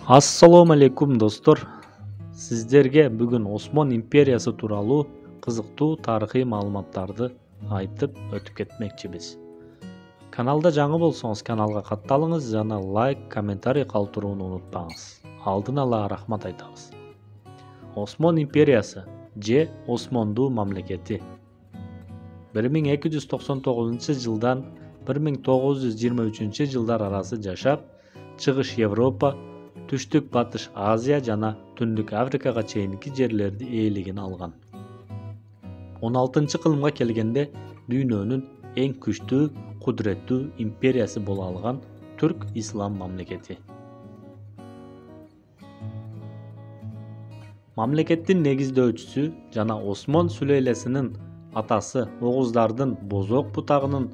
Assalomu alaykum dostlar. Sizlerge bugün Osman imperiyası tuuralı kızıktуу tarihi malumattарды айтып ötüp ketmekçibiz. Kanalda жаңы bolsoňuz kanalga kattalыңыз жана лайк, комментарий калтырууну унутпаңыз. Алдын ала рахмат айтабыз. Osman imperiyası же Osmondуу мамлекети 1299-жылдан 1923 жылдар арасы жашап, Чыгыш Европа, Түштүк Батыш Азия жана Түндүк Африкага чейинки жерлерди ээлигине алган. 16-кылымга келгенде дүйнөнүн эң күчтүү, кудуреттүү империясы боло алган Түрк ислам мамлекети. Мамлекеттин негиздөөчүсү жана Осмон сүлөйлесинин атасы Оғуздардын Бозок бутагынын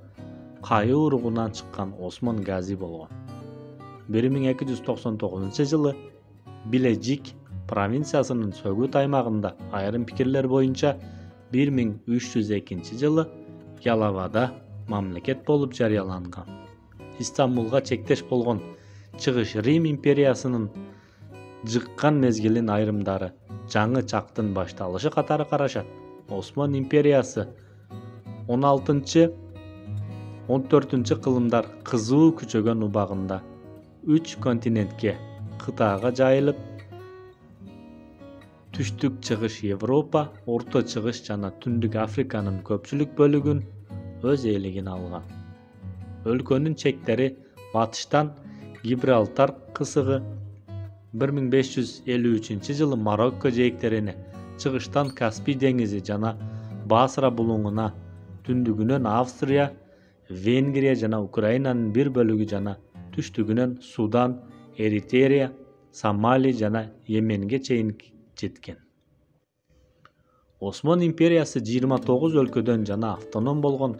кайы уругунан чыккан Осмон Гази болгон. 1299 жылы Билежик провинциясынын Сөгүт аймагында айрым пикирлер боюнча 1302 жылы Ялавада мамлекет болуп жарыяланган. Истамбулга чектеш болгон Чыгыш Рим империясынын жыккан мезгилин айрымдары жаңы чактын башталышы катары карашат. Осман империясы 16-14 кылымдар кызуу күчөгөн убагында 3 континентке кытайга жайылып, Түштүк Чыгыш Европа, Орто Чыгыш жана Түндүк Африканын көпчүлүк бөлүгүн өз ээлигине алган. Өлкөнүн чектери батыштан Гибралтар кысыгы 1553 жылы Марокко жээктерине, чыгыштан Каспий деңизи жана Басра булуңуна, түндүгүнөн Австрия, Венгрия жана Украинанын бир бөлүгү жана түштүгүнөн Судан, Эритрея, Сомали жана Йеменге чейин жеткен. Осман империясы 29 өлкөдөн жана автоном болгон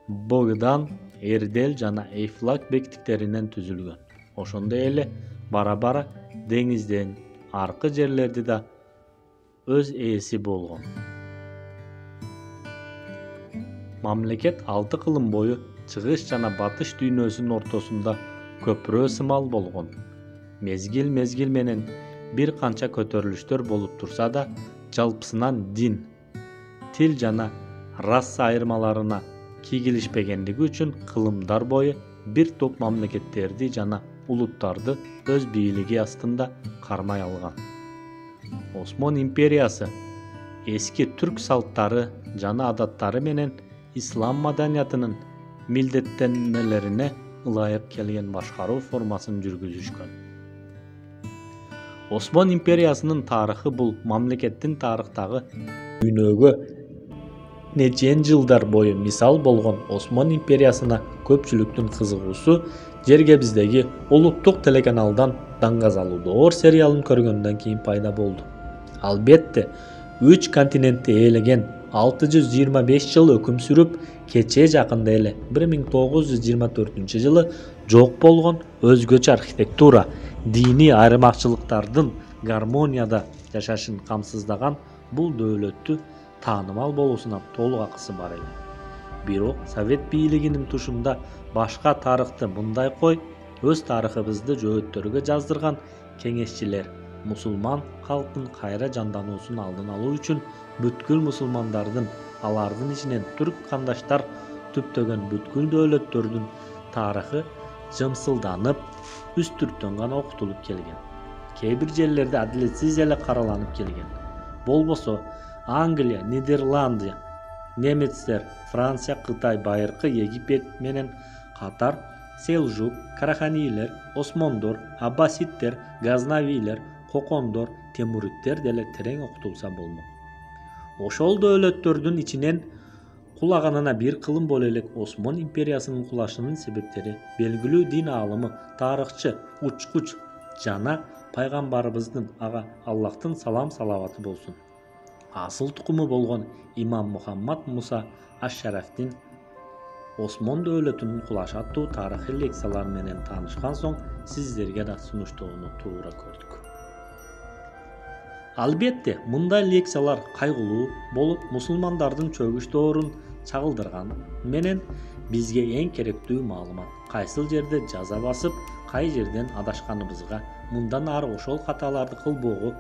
Богдан, Эрдел жана Эйфлак бектиктеринен түзүлгөн. Ошондой эле бара-бара деңизден аркы жерлерди да өз ээси болгон. Мамлекет 6 кылым бою чыгыш жана батыш дүйнөсүнүн ортосунда көпүрө сымал болгон. Мезгил менен бир канча көтөрүлүштөр болуп турса да, жалпысынан дин, тил жана раса айырмаларына кийгилишпегендиги үчүн кылымдар бою бир топ мамлекеттерди жана улуттарды өз бийлиги астында кармай алган. Осман империясы эски түрк салттары жана адаттары менен ислам маданиятынын милдеттенмелерине ылайык келген башкаруу формасын жүргүзүшкөн. Осман империясынын тарыхы бул мамлекеттин тарыхтагы дүйнөгө нечен жылдар бою мисал болгон. Осман империясына көпчүлүктүн кызыгуусу жерге биздеги улуттук телеканалдан Даңгазалуудоор сериалын көргөндөн кийин пайда болду. Албетте 3 континентти ээлеген 625 жыл өкүм сүрүп, кечээ жакында эле 1924 жылы жок болгон өзгөчө архитектура, диний айырмачылыктардын гармонияда жашашын камсыздаган бул дөөлөттү таанымал болуусуна толук акысы бар эле. Бирок Совет бийлигинин тушунда башка тарыхты мындай кой, өз тарыхыбызды жөөттөргө жаздырган кеңешчилер мусулман калктын кайра жандануусун алдын алуу үчүн бүткүл мусулмандардын, алардын ичинен түрк кандаштар түптөгөн бүткүл дөөлөттөрдүн тарыхы жымсылданып, үстүрттөн гана окутулуп келген. Кээ бир жерлерде адилетсиз эле караланып келген. Болбосо Англия, Нидерландия, немецтер, Франция, Кытай, Байыркы, Египет менен катар Селжук, Караханилер, Осмондор, Аббаситтер, Газнавилер, Кокондор, Темуриттер деле терең окутулса болмок. Ошол дөөлөттөрдүн ичинен кулаганына бир кылым боло элек Осман империясынын кулашынын себептери белгилүү дин аалымы, тарыхчы, учкуч жана пайгамбарыбыздын ага Аллахтын салам салаваты болсун, асыл тукуму болгон имам Мухаммад Муса Аш-Шарафтин Осман дөөлөтүнүн кулашы аттуу тарыхый лекциялар менен таанышкан соң сиздерге да сунуштоону туура көрдүк. Албетте, мындай лекциялар кайгылуу болуп, мусулмандардын чөгүш доорун чагылдырган менен бизге эң керектүү маалымат, кайсыл жерде жаза басып, кай жерден адашканыбызга мындан ары ошол каталарды кылбоого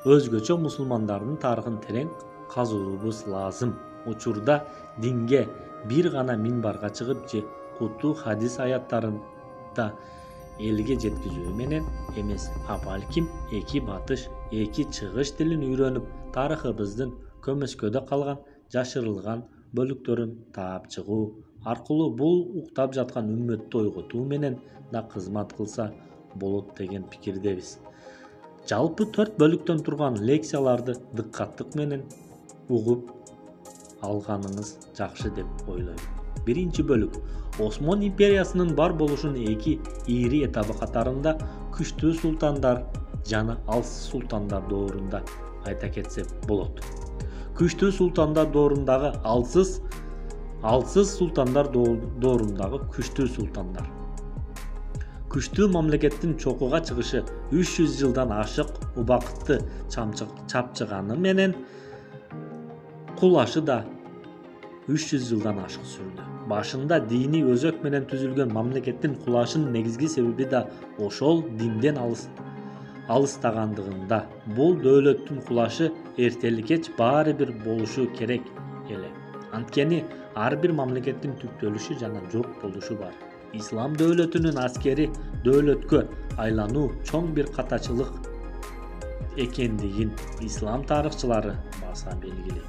өзгөчө мусулмандардын тарыхын терең казуубуз лазым. Учурда динге бир гана минбарга чыгып же куту хадис аяттарында элге жеткизүү менен эмес, а балким эки батыш, эки чыгыш тилин үйрөнүп, тарыхыбыздын көмөскөдө калган жашырылган бөлүктөрүн таап чыгуу аркылуу бул уктап жаткан үммөттү ойготуу менен да кызмат кылса болот деген пикирдебиз. Жалпы 4 бөлүктөн турган лекцияларды дыккаттык менен угуп алганыңыз жакшы деп ойлойм. Биринчи бөлүк Осмон империясынын бар болушун эки ири этабы катарында күчтүү султандар жана алсыз султандар доорунда айта кетсек болот. Күчтүү султандар доорундагы алсыз султандар доорундагы күчтүү султандар. Күчтүү мамлекеттин чокуга чыгышы 300 жылдан ашык убакытты чапчыганы менен кулашы да 300 жылдан ашык сүрдү. Башында диний өзөк менен түзүлгөн мамлекеттин кулашынын негизги себеби да ошол динден алыстагандыгында. Бул дөөлөттүн кулашы эртели кеч баары бир болушу керек эле. Анткени ар бир мамлекеттин түптөлүшү жана жок болушу бар. Ислам дөөлөтүнүн аскери дөөлөткө айлануу чоң бир катачылык экендигин ислам тарыхчылары баса белгилейт.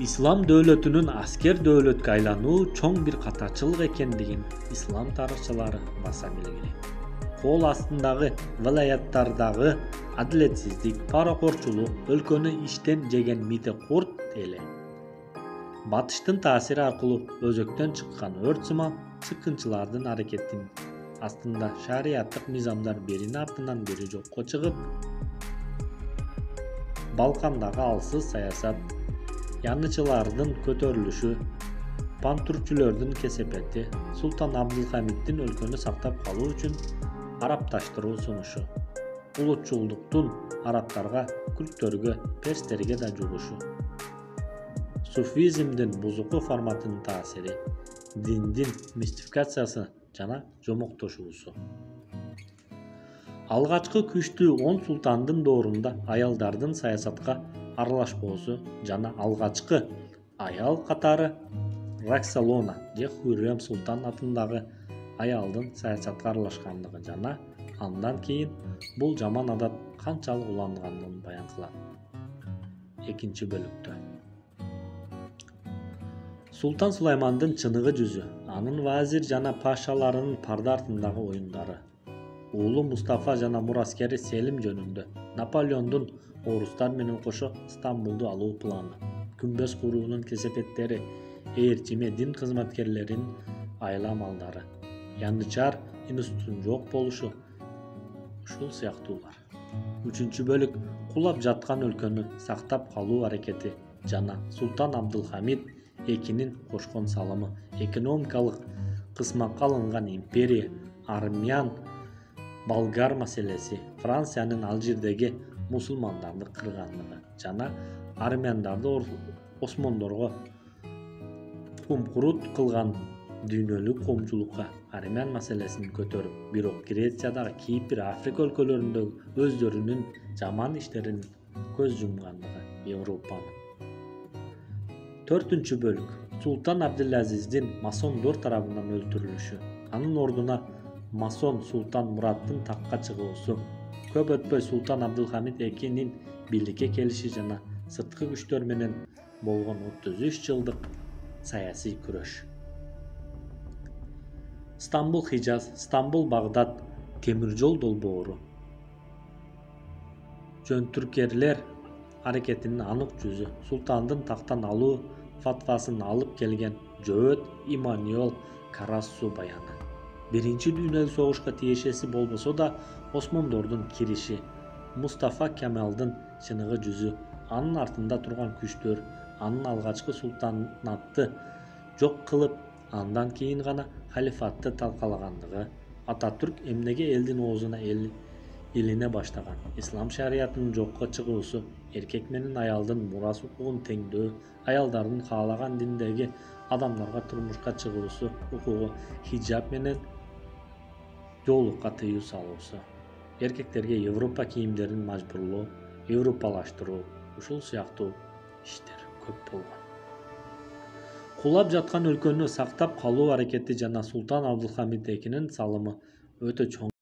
Ислам дөөлөтүнүн аскер дөөлөткө айлануу чоң бир катачылык экендигин ислам тарыхчылары баса белгилейт. Кол астындагы вилаяттардагы адилетсиздик, паракорчулук өлкөнү иштен жеген мите курт эле. Батыштын таасири аркылуу өзөктөн чыккан өрт сымал чыккынчылардын аракетин астында шарияттык мыйзамдар биринин артынан бири жокко чыгып, Балкандагы алсыз саясат, янычылардын көтөрүлүшү, пантүркчүлөрдүн кесепети, Султан Абдылхамиттин өлкөнү сактап калуу үчүн арабташтыруу сунушу, улутчулдуктун арабтарга, күрттөргө, перстерге да жугушу, суфизмдин бузуку форматынын таасири, диндин мистификациясы жана жомоктошуусу. Алгачкы күчтүү 10 султандын доорунда аялдардын саясатка аралашпоосу жана алгачкы аял катары Роксолана же Хуррем султан атындагы аялдын саясатка аралашкандыгы жана андан кийин бул жаман адат канчалык улангандыгын баян кылат. Экинчи бөлүктө Султан Сулаймандын чыныгы жүзү, анын вазир жана пашаларынын парда артындагы оюндары, уулу Мустафа жана мураскери Селим жөнүндө, Наполеондун орустар менен кошо Стамбулду алуу планы, күмбөз куруунун кесепеттери, ээрчиме дин кызматкерлеринин айла малдары, Янычар институтунун жок болушу, ушул сыяктуулар. Үчүнчү бөлүк кулап жаткан өлкөнү сактап калуу аракети жана Султан Абдылхамид экинин кошкон салымы, экономикалык кысмакка алынган империя, армян болгар маселеси, Франциянын ал жердеги мусулмандарды кыргандыгы жана армяндарды осмондорго кумкурут кылган дүйнөлүк коомчулукка армян маселесин көтөрүп, бирок Грециядагы Кипр, Африка өлкөлөрүндөгү өздөрүнүн жаман иштерин көз жумгандыгы Европанын. Төртүнчү бөлүк Султан Абдылазиздин масондор тарабынан өлтүрүлүшү, анын ордуна масон Султан Мураттын такка чыгуусу, көп өтпөй Султан Абдылхамид экинин бийликке келиши жана сырткы күчтөр менен болгон 33 жылдык саясий күрөш. Стамбул Хижаз, Стамбул Багдад темир жол долбоору. Жөнтүркерлер аракетинин анык жүзү, султандын тактан алуу фатвасын алып келген Жөөт Имануел Карасу баяны. Биринчи дүйнөлүк согушка тиешеси болбосо да осмондордун кириши, Мустафа Кемалдын чыныгы жүзү, анын артында турган күчтөр, анын алгачкы султанатты жок кылып, андан кийин гана халифатты талкалагандыгы, Ататүрк эмнеге элдин оозуна илине баштаган, ислам шариятынын жокко чыгуусу, эркек менен аялдын мурас укугун теңдөө, аялдардын каалаган диндеги адамдарга турмушка чыгуусу укугу, хиджаб менен жоолукка тыюу салуусу, эркектерге Европа кийимдерин мажбурлоо, европалаштыруу, ушул сыяктуу иштер көп болгон. Кулап жаткан өлкөнү сактап калуу аракети жана Султан Абдулхамид экинин салымы өтө чоң